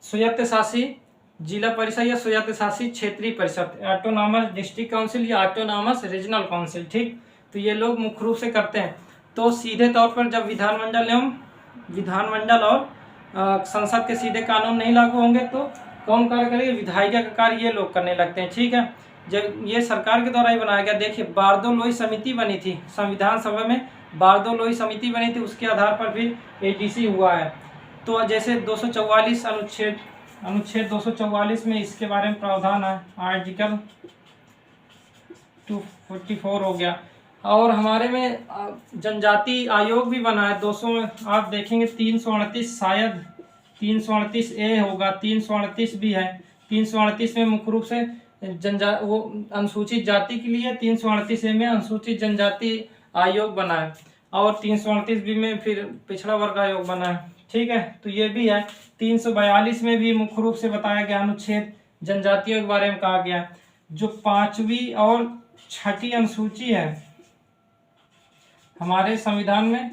स्वायत्त शासी जिला परिषद या स्वायत्त शासित क्षेत्रीय परिषद, ऑटोनॉमस डिस्ट्रिक्ट काउंसिल या ऑटोनॉमस रीजनल काउंसिल, ठीक। तो ये लोग मुख्य रूप से करते हैं। तो सीधे तौर पर जब विधानमंडल और संसद के सीधे कानून नहीं लागू होंगे तो कौन कार्य करेगा, विधायिका का कार्य ये लोग करने लगते हैं, ठीक है। जब ये सरकार के द्वारा ही बनाया गया, देखिए बारदोलोई समिति बनी थी संविधान सभा में, बारदोलोई समिति बनी थी, उसके आधार पर भी ADC हुआ है। तो जैसे 244 अनुच्छेद 244 में इसके बारे में प्रावधान है, आर्टिकल 244 हो गया। और हमारे में जनजाति आयोग भी बना है 200 में, आप देखेंगे 338, शायद 338A होगा, 338 भी है। 338 में मुख्य रूप से वो अनुसूचित जाति के लिए, 338A में अनुसूचित जनजाति आयोग बना है, और 338B में फिर पिछड़ा वर्ग आयोग बना है, ठीक है। तो ये भी है। 342 में भी मुख्य रूप से बताया गया अनुच्छेद जनजातियों के बारे में कहा गया। जो 5वीं और 6ठी अनुसूची है हमारे संविधान में,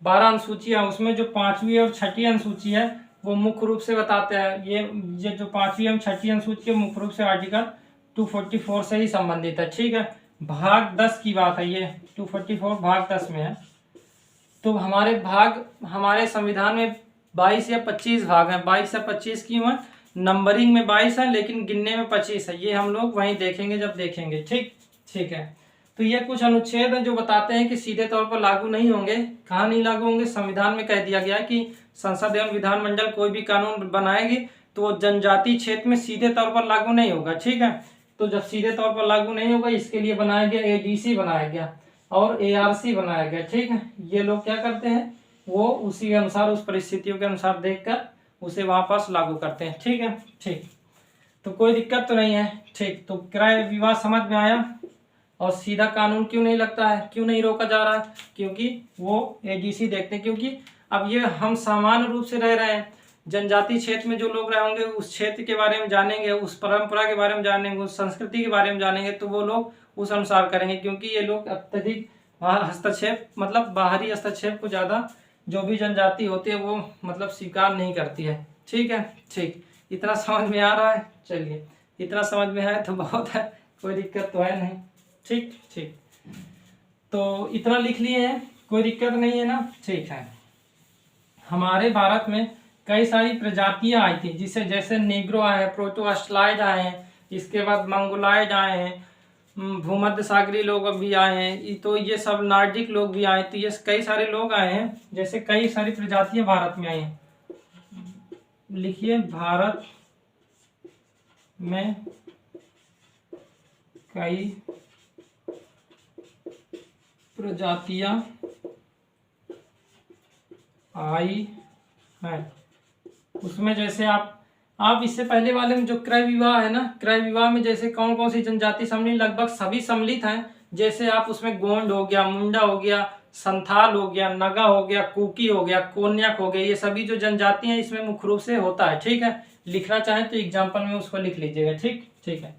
12 अनुसूचियां, उसमें जो 5वीं और 6ठी अनुसूची है वो मुख्य रूप से बताते हैं, ये जो 5वीं और 6ठी अनुसूची है मुख्य रूप से आर्टिकल 244 से ही संबंधित है, ठीक है। भाग 10 की बात है, ये 244 भाग 10 में है। तो हमारे संविधान में 22 या 25 भाग हैं, 22 या 25 क्यों है, नंबरिंग में 22 है लेकिन गिनने में 25 है, ये हम लोग वहीं देखेंगे जब देखेंगे, ठीक है। तो ये कुछ अनुच्छेद हैं जो बताते हैं कि सीधे तौर पर लागू नहीं होंगे। कहाँ नहीं लागू होंगे, संविधान में कह दिया गया है कि संसद एवं विधानमंडल कोई भी कानून बनाएगी तो वो जनजाति क्षेत्र में सीधे तौर पर लागू नहीं होगा, ठीक है। तो जब सीधे तौर पर लागू नहीं होगा इसके लिए बनाया गया ADC बनाया गया और ARC बनाया गया, ठीक है। ये लोग क्या करते हैं, वो उसी के अनुसार, उस परिस्थितियों के अनुसार देखकर उसे वहां पास लागू करते हैं, ठीक है, ठीक। तो कोई दिक्कत तो नहीं है, ठीक। तो क्रय विवाह समझ में आया। और सीधा कानून क्यों नहीं लगता है, क्यों नहीं रोका जा रहा है, क्योंकि वो ADC देखते हैं। क्योंकि अब ये हम सामान्य रूप से रह रहे हैं, जनजाति क्षेत्र में जो लोग रहे होंगे उस क्षेत्र के बारे में जानेंगे, उस परंपरा के बारे में जानेंगे, उस संस्कृति के बारे में जानेंगे, तो वो लोग उस अनुसार करेंगे। क्योंकि ये लोग अत्यधिक हस्तक्षेप, मतलब बाहरी हस्तक्षेप को ज़्यादा जो भी जनजाति होती है वो मतलब स्वीकार नहीं करती है, ठीक है, ठीक। इतना समझ में आ रहा है, चलिए इतना समझ में आया तो बहुत है, कोई दिक्कत तो है नहीं। ठीक ठीक, तो इतना लिख लिए हैं, कोई दिक्कत नहीं है ना। ठीक है, हमारे भारत में कई सारी प्रजातियां आई थी, जिसे जैसे नीग्रो आए हैं, प्रोटोअस्ट्राइड आए हैं, इसके बाद मंगोलाइड आए हैं, भूमध्य सागरीय लोग भी आए हैं, तो ये सब नार्डिक लोग भी आए, तो ये कई सारे लोग आए हैं, जैसे कई सारी प्रजातियां भारत में आई हैं। लिखिए, भारत में कई प्रजातियां आई हैं। उसमें जैसे आप इससे पहले वाले में जो क्रय विवाह है ना, क्रय विवाह में जैसे कौन कौन सी जनजाति सम्मिलित, लगभग सभी सम्मिलित हैं। जैसे आप उसमें गोंड हो गया, मुंडा हो गया, संथाल हो गया, नगा हो गया, कुकी हो गया, कोन्याक हो गया, ये सभी जो जनजाति हैं इसमें मुख्य रूप से होता है। ठीक है, लिखना चाहें तो एग्जाम्पल में उसको लिख लीजिएगा। ठीक ठीक है,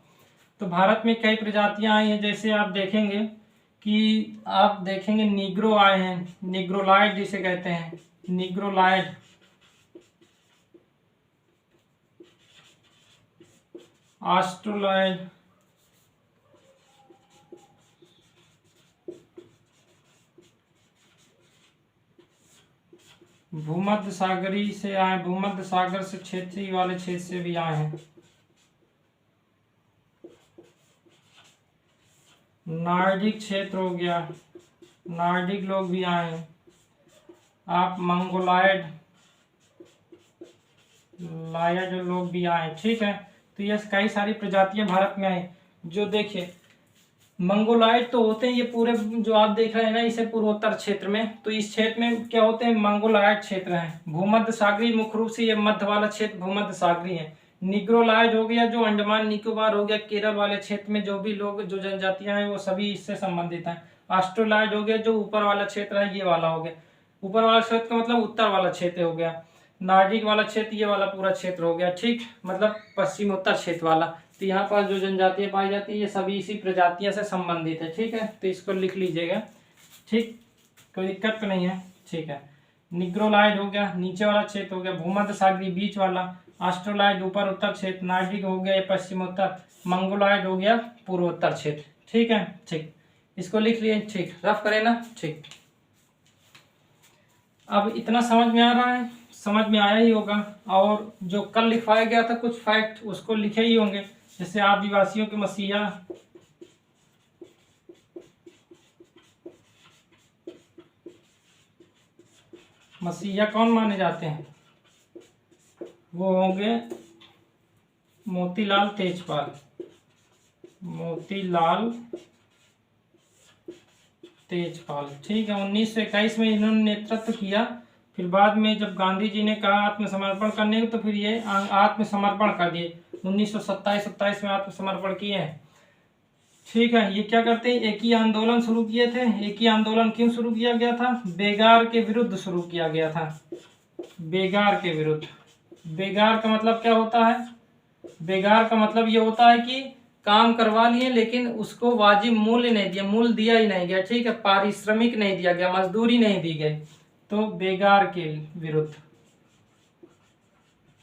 तो भारत में कई प्रजातियां आई हैं, जैसे आप देखेंगे कि आप देखेंगे नीग्रो आए हैं, निग्रोलाइड जिसे कहते हैं, निग्रोलाइड, ऑस्ट्रोलाइड, भूमध्य सागरी से आए, भूमध्य सागर से क्षेत्रीय वाले क्षेत्र से भी आए हैं। नार्डिक क्षेत्र हो गया, नार्डिक लोग भी आए हैं। आप मंगोलाइड लायड लोग भी आए। ठीक है, तो ये कई सारी प्रजातियां भारत में आई। जो देखिए मंगोलाइड तो होते हैं ये पूरे जो आप देख रहे हैं ना, इसे पूर्वोत्तर क्षेत्र में, तो इस क्षेत्र में क्या होते हैं, मंगोलाइड क्षेत्र है। भूमध्य सागरी मुख्य रूप से ये मध्य वाला क्षेत्र भूमध्य सागरी है। निग्रोलाइड हो गया जो अंडमान निकोबार हो गया, केरल वाले क्षेत्र में जो भी लोग जो जनजातियां हैं वो सभी इससे संबंधित हैं। ऑस्ट्रोलाइड हो गया जो ऊपर वाला क्षेत्र है, ये वाला हो गया। ऊपर वाला क्षेत्र का मतलब उत्तर वाला क्षेत्र हो गया। नार्डिक वाला क्षेत्र ये वाला पूरा क्षेत्र हो गया। ठीक, मतलब पश्चिमोत्तर क्षेत्र वाला। तो यहाँ पर जो जनजातियां पाई जाती है ये सभी इसी प्रजातियों से संबंधित है। ठीक है, तो इसको लिख लीजिएगा। ठीक, कोई दिक्कत तो नहीं है। ठीक है, निग्रोलाइड हो गया नीचे वाला क्षेत्र हो गया, भूमध्य सागरी बीच वाला, ऑस्ट्रोलाइड ऊपर उत्तर क्षेत्र, नार्डिक हो गया ये पश्चिमोत्तर, मंगोलाइड हो गया पूर्वोत्तर क्षेत्र। ठीक है, ठीक, इसको लिख लिए। ठीक, रफ करें ना। ठीक, अब इतना समझ में आ रहा है, समझ में आया ही होगा। और जो कल लिखवाया गया था कुछ फैक्ट उसको लिखे ही होंगे, जैसे आदिवासियों के मसीहा, मसीहा कौन माने जाते हैं, वो होंगे मोतीलाल तेजपाल, मोतीलाल तेजपाल। ठीक है, 1921 में इन्होंने नेतृत्व किया। फिर बाद में जब गांधी जी ने कहा आत्मसमर्पण करने को, तो फिर ये आत्मसमर्पण कर दिए। 1927-27 में आत्मसमर्पण किए हैं। ठीक है, ये क्या करते हैं, एक ही आंदोलन शुरू किए थे। एक ही आंदोलन क्यों शुरू किया गया था, बेगार के विरुद्ध शुरू किया गया था। बेगार के विरुद्ध। बेगार का मतलब क्या होता है, बेगार का मतलब ये होता है कि काम करवा लिए लेकिन उसको वाजिब मूल्य नहीं दिया, मूल्य दिया ही नहीं गया। ठीक है, पारिश्रमिक नहीं दिया गया, मजदूरी नहीं दी गई, तो बेगार के विरुद्ध।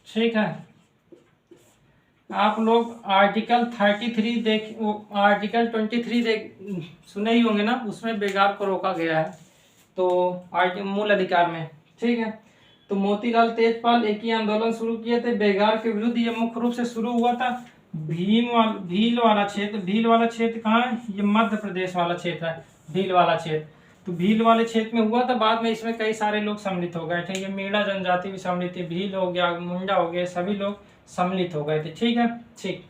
ठीक है, आप लोग आर्टिकल 33 आर्टिकल 23 सुने ही होंगे ना, उसमें बेगार को रोका गया है, तो मूल अधिकार में। ठीक है, तो मोतीलाल तेजपाल एक ही आंदोलन शुरू किए थे बेगार के विरुद्ध। ये मुख्य रूप से शुरू हुआ था भील वाला क्षेत्र। भील वाला क्षेत्र कहाँ है, ये मध्य प्रदेश वाला क्षेत्र है, भील वाला क्षेत्र। तो भील वाले क्षेत्र में हुआ था, बाद में इसमें कई सारे लोग सम्मिलित हो गए। ठीक है, मीणा जनजाति भी सम्मिलित थी, भील हो गया, मुंडा हो गया, सभी लोग सम्मिलित हो गए थे। ठीक है, ठीक,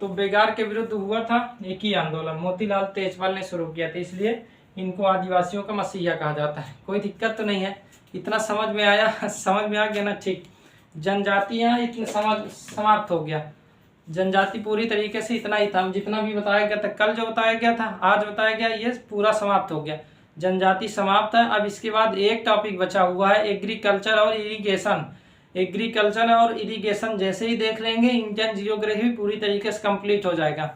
तो बेगार के विरुद्ध हुआ था एक ही आंदोलन, मोतीलाल तेजपाल ने शुरू किया था, इसलिए इनको आदिवासियों का मसीहा कहा जाता है। कोई दिक्कत तो नहीं है, इतना समझ में आया, समझ में आ गया ना। ठीक, जनजातियाँ इतने समाप्त हो गया, जनजाति पूरी तरीके से इतना ही था, जितना भी बताया गया था कल, जो बताया गया था आज बताया गया, ये पूरा समाप्त हो गया, जनजाति समाप्त है। अब इसके बाद एक टॉपिक बचा हुआ है, एग्रीकल्चर और इरिगेशन। एग्रीकल्चर और इरिगेशन जैसे ही देख लेंगे, इंडियन जियोग्राफी पूरी तरीके से कंप्लीट हो जाएगा।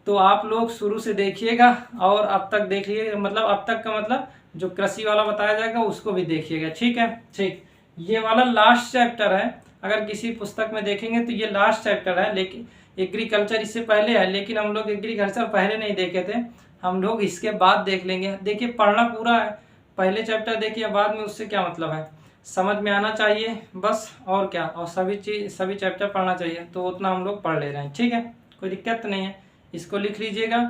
तो आप लोग शुरू से देखिएगा और अब तक देखिएगा, मतलब अब तक का मतलब जो कृषि वाला बताया जाएगा उसको भी देखिएगा। ठीक है, ठीक, ये वाला लास्ट चैप्टर है, अगर किसी पुस्तक में देखेंगे तो ये लास्ट चैप्टर है, लेकिन एग्रीकल्चर इससे पहले है, लेकिन हम लोग एग्रीकल्चर पहले नहीं देखे थे, हम लोग इसके बाद देख लेंगे। देखिए पढ़ना पूरा है, पहले चैप्टर देखिए, बाद में उससे क्या मतलब है, समझ में आना चाहिए बस, और क्या, और सभी चैप्टर पढ़ना चाहिए, तो उतना हम लोग पढ़ ले रहे हैं। ठीक है, कोई दिक्कत नहीं है। इसको लिख लीजिएगा,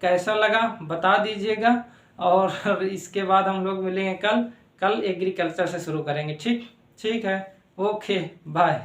कैसा लगा बता दीजिएगा, और इसके बाद हम लोग मिलेंगे कल एग्रीकल्चर से शुरू करेंगे। ठीक है, ओके बाय।